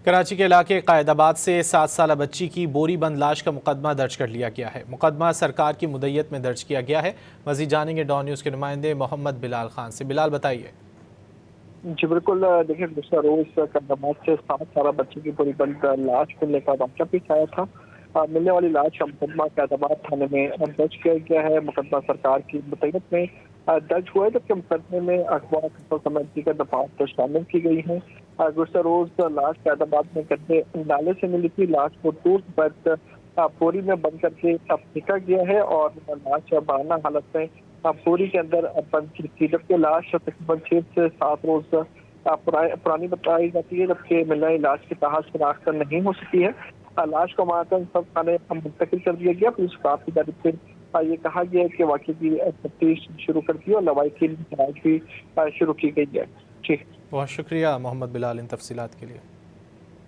کراچی کے علاقے قائد آباد سے 7 سالہ بچی کی بوری بند لاش کا مقدمہ درج کر لیا گیا ہے۔ مقدمہ سرکار کی مدیت میں درج کیا گیا ہے۔ مزید جانیں گے ڈان نیوز کے نمائندے محمد بلال خان سے۔ بلال بتائیے۔ جی بالکل، دیکھیں گزشتہ روز قائد آباد سے 7 سالہ بچی کی بوری بند لاش ملنے کا واقعہ پیش آیا تھا۔ ملنے والی لاش کا مقدمہ قائد آباد تھانے میں درج کیا گیا ہے۔ مقدمہ سرکار کی مدیت میں درج ہوا ہے، جبکہ مقدمے میں اغوا سمیت دیگر دفعات شامل کی گئی ہیں۔ گزشتہ روز لاش قائد آباد میں گندے نالے سے ملی تھی۔ لاش کو دور پر بوری میں بند کر کے پھینکا گیا ہے اور لاش بہانہ حالت میں بوری کے اندر بند کی تھی، جبکہ لاش تقریباً 6 سے 7 روز پرانی بتائی جاتی ہے، جبکہ ملنے والی لاش کی تاحال شناخت نہیں ہو سکی ہے۔ لاش کو ماتم سب خانے منتقل کر دیا گیا۔ پولیس اسٹاف کی جانب سے یہ کہا گیا ہے کہ واقعے کی تفتیش شروع کر دی اور لواحقین کی تلاش بھی شروع کی گئی ہے۔ جی بہت شکریہ محمد بلال ان تفصیلات کے لیے۔